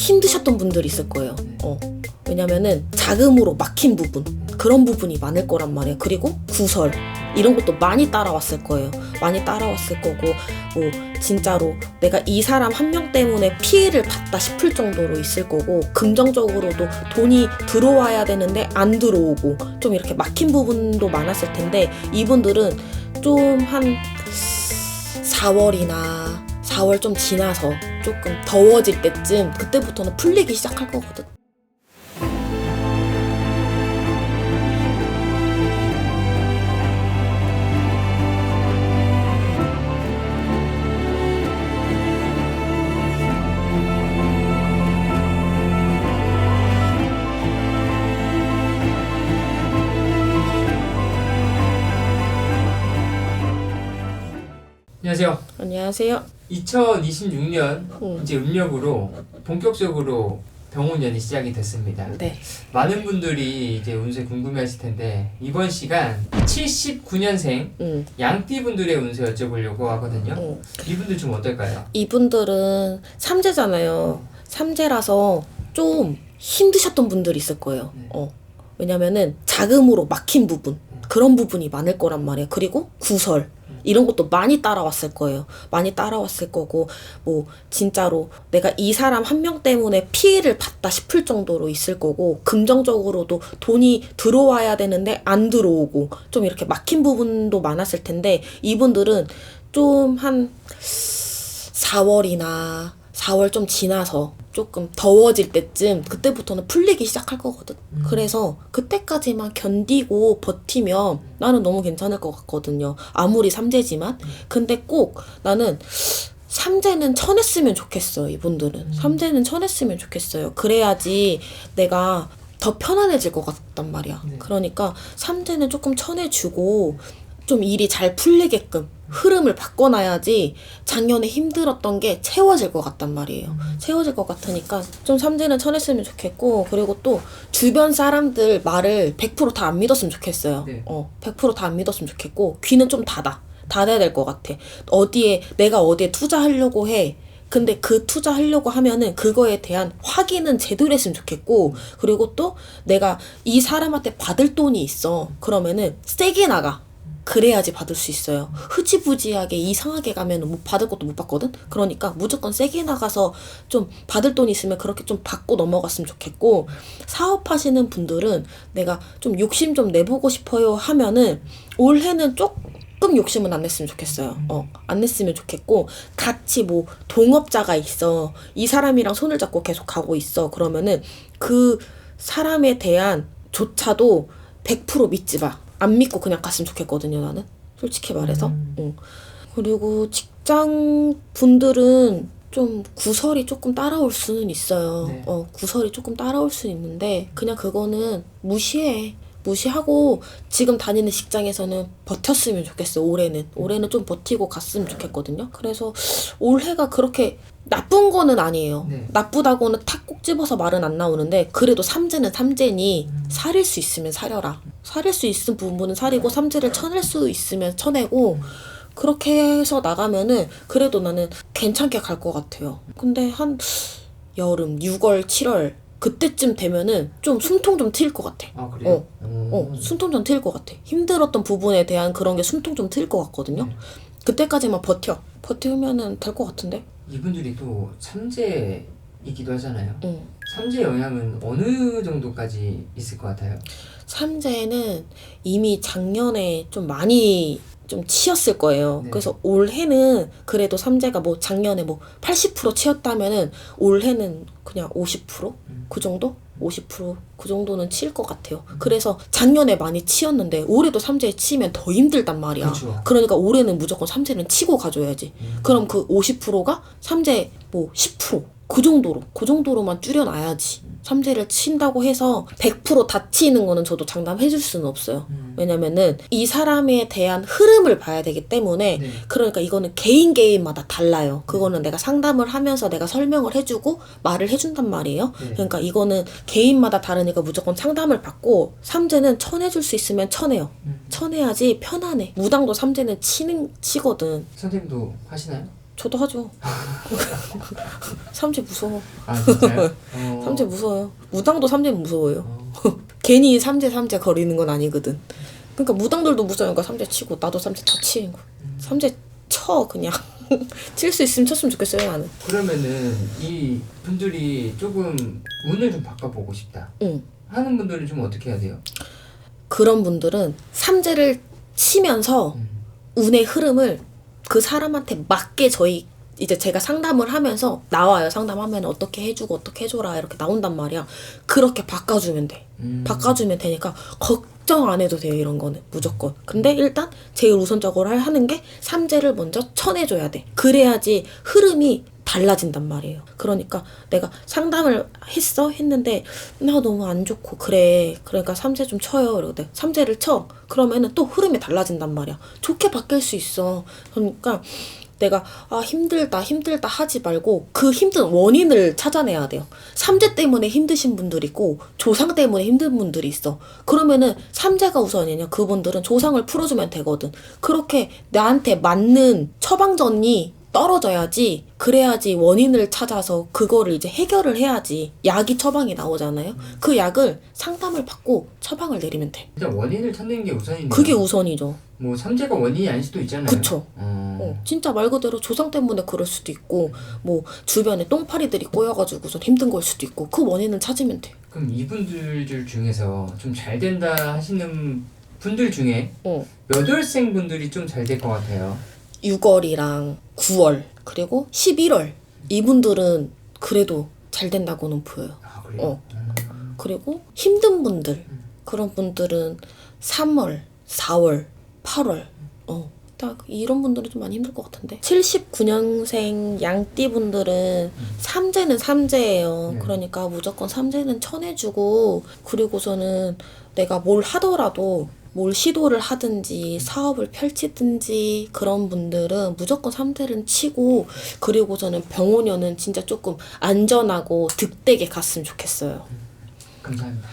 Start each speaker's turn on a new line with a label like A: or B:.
A: 힘드셨던 분들이 있을 거예요. 왜냐면은 자금으로 막힌 부분, 그런 부분이 많을 거란 말이에요. 그리고 구설 이런 것도 많이 따라왔을 거예요. 많이 따라왔을 거고, 뭐 진짜로 내가 이 사람 한 명 때문에 피해를 봤다 싶을 정도로 있을 거고, 긍정적으로도 돈이 들어와야 되는데 안 들어오고 좀 이렇게 막힌 부분도 많았을 텐데, 이분들은 좀 한 4월 좀 지나서 조금 더워질 때쯤, 그때부터는 풀리기 시작할 거거든.
B: 안녕하세요.
A: 안녕하세요.
B: 2026년 이제 음력으로 본격적으로 병원년이 시작이 됐습니다.
A: 네.
B: 많은 분들이 이제 운세 궁금해하실 텐데, 이번 시간 79년생 양띠 분들의 운세 여쭤보려고 하거든요. 이분들 좀 어떨까요?
A: 이분들은 삼재잖아요. 삼재라서 좀 힘드셨던 분들이 있을 거예요. 왜냐면은 자금으로 막힌 부분, 그런 부분이 많을 거란 말이에요. 그리고 구설 이런 것도 많이 따라왔을 거예요. 많이 따라왔을 거고, 뭐 진짜로 내가 이 사람 한 명 때문에 피해를 봤다 싶을 정도로 있을 거고, 긍정적으로도 돈이 들어와야 되는데 안 들어오고 좀 이렇게 막힌 부분도 많았을 텐데, 이분들은 좀 한 4월 좀 지나서 조금 더워질 때쯤, 그때부터는 풀리기 시작할 거거든. 그래서 그때까지만 견디고 버티면 나는 너무 괜찮을 것 같거든요. 아무리 삼재지만. 근데 꼭 나는 삼재는 쳐냈으면 좋겠어. 이분들은 삼재는 쳐냈으면 좋겠어요. 그래야지 내가 더 편안해질 것 같단 말이야. 그러니까 삼재는 조금 쳐내주고 좀 일이 잘 풀리게끔 흐름을 바꿔놔야지 작년에 힘들었던 게 채워질 것 같단 말이에요. 채워질 것 같으니까 좀 삼재는 쳐냈으면 좋겠고, 그리고 또 주변 사람들 말을 100% 다 안 믿었으면 좋겠어요. 100% 다 안 믿었으면 좋겠고, 귀는 좀 닫아야 될 것 같아. 내가 어디에 투자하려고 해. 근데 그 투자하려고 하면은 그거에 대한 확인은 제대로 했으면 좋겠고, 그리고 또 내가 이 사람한테 받을 돈이 있어. 그러면은 세게 나가. 그래야지 받을 수 있어요. 흐지부지하게 이상하게 가면 못 받을 것도 못 받거든. 그러니까 무조건 세게 나가서 좀 받을 돈이 있으면 그렇게 좀 받고 넘어갔으면 좋겠고, 사업하시는 분들은 내가 좀 욕심 좀 내보고 싶어요 하면은 올해는 조금 욕심은 안 냈으면 좋겠어요. 안 냈으면 좋겠고, 같이 뭐 동업자가 있어. 이 사람이랑 손을 잡고 계속 가고 있어. 그러면은 그 사람에 대한 조차도 100% 믿지 마. 안 믿고 그냥 갔으면 좋겠거든요, 나는. 솔직히 말해서. 그리고 직장 분들은 좀 구설이 조금 따라올 수는 있어요.
B: 네.
A: 구설이 조금 따라올 수는 있는데, 그냥 그거는 무시하고 지금 다니는 직장에서는 버텼으면 좋겠어요. 올해는 좀 버티고 갔으면 좋겠거든요. 그래서 올해가 그렇게 나쁜 거는 아니에요. 나쁘다고는 탁 꼭 집어서 말은 안 나오는데, 그래도 삼재는 삼재니 사릴 수 있으면 사려라. 사릴 수 있는 부분은 사리고, 삼재를 쳐낼 수 있으면 쳐내고, 그렇게 해서 나가면은 그래도 나는 괜찮게 갈 것 같아요. 근데 한 여름 6월 7월 그때쯤 되면은 좀 숨통 좀 트일 것 같아.
B: 아, 그래요?
A: 숨통 좀 트일 것 같아. 힘들었던 부분에 대한 그런 게 숨통 좀 트일 것 같거든요. 그때까지만 버티면은 될 것 같은데.
B: 이분들이 또 삼재이기도 하잖아요. 삼재 영향은 어느 정도까지 있을 것 같아요?
A: 삼재는 이미 작년에 좀 많이 좀 치였을 거예요. 그래서 올해는 그래도 삼재가 뭐 작년에 뭐 80% 치였다면은 올해는 그냥 50%? 그 정도? 50% 그 정도는 칠 것 같아요. 그래서 작년에 많이 치였는데 올해도 삼재에 치면 더 힘들단 말이야.
B: 그쵸.
A: 그러니까 올해는 무조건 삼재는 치고 가줘야지. 그럼 그 50%가 삼재 뭐 10%? 그 정도로만 줄여놔야지. 삼재를 친다고 해서 100% 다 치는 거는 저도 장담해줄 수는 없어요. 왜냐면은 이 사람에 대한 흐름을 봐야 되기 때문에. 그러니까 이거는 개인마다 달라요. 그거는 내가 상담을 하면서 내가 설명을 해주고 말을 해준단 말이에요. 그러니까 이거는 개인마다 다르니까 무조건 상담을 받고, 삼재는 쳐내줄 수 있으면 쳐내요. 쳐내야지 편안해. 무당도 삼재는 치거든.
B: 선생님도 하시나요?
A: 저도 하죠. 삼재 무서워.
B: 아 진짜요?
A: 삼재 무서워요. 무당도 삼재 무서워요. 괜히 삼재 거리는 건 아니거든. 그러니까 무당들도 무서우니까 삼재 치고 나도 삼재 쳐 치는 거. 삼재 쳐 그냥. 칠 수 있으면 쳤으면 좋겠어요 나는.
B: 그러면은 이 분들이 조금 운을 좀 바꿔보고 싶다
A: 응.
B: 하는 분들은 좀 어떻게 해야 돼요?
A: 그런 분들은 삼재를 치면서 운의 흐름을 그 사람한테 맞게 이제 제가 상담을 하면서 나와요. 상담하면 어떻게 해주고 어떻게 해줘라 이렇게 나온단 말이야. 그렇게 바꿔주면 돼. 바꿔주면 되니까 걱정 안 해도 돼요. 이런 거는 무조건. 근데 일단 제일 우선적으로 하는 게 삼재를 먼저 쳐내줘야 돼. 그래야지 흐름이 달라진단 말이에요. 그러니까 내가 상담을 했는데 나 너무 안 좋고 그래. 그러니까 삼재 좀 쳐요. 이러고 삼재를 쳐. 그러면은 또 흐름이 달라진단 말이야. 좋게 바뀔 수 있어. 그러니까 내가 힘들다 하지 말고 그 힘든 원인을 찾아내야 돼요. 삼재 때문에 힘드신 분들이 있고 조상 때문에 힘든 분들이 있어. 그러면은 삼재가 우선이냐? 그분들은 조상을 풀어주면 되거든. 그렇게 나한테 맞는 처방전이 떨어져야지. 그래야지 원인을 찾아서 그거를 이제 해결을 해야지. 약이 처방이 나오잖아요. 그 약을 상담을 받고 처방을 내리면 돼.
B: 일단 원인을 찾는 게 우선이네요.
A: 그게 우선이죠.
B: 뭐 삼재가 원인이 아닐 수도 있잖아요.
A: 그쵸. 진짜 말 그대로 조상 때문에 그럴 수도 있고 뭐 주변에 똥파리들이 꼬여가지고서 힘든 걸 수도 있고 그 원인을 찾으면 돼.
B: 그럼 이분들 중에서 좀 잘 된다 하시는 분들 중에 몇 월생 분들이 좀 잘 될 것 같아요?
A: 6월이랑 9월 그리고 11월 이분들은 그래도 잘 된다고는 보여요.
B: 아 그래요?
A: 그리고 힘든 분들 그런 분들은 3월, 4월, 8월 딱 이런 분들은 좀 많이 힘들 것 같은데 79년생 양띠 분들은 삼재는 삼재예요. 그러니까 무조건 삼재는 쳐내주고 그리고서는 내가 뭘 하더라도 뭘 시도를 하든지 사업을 펼치든지 그런 분들은 무조건 삼재를 치고 그리고서는 병원여는 진짜 조금 안전하고 득되게 갔으면 좋겠어요.
B: 감사합니다.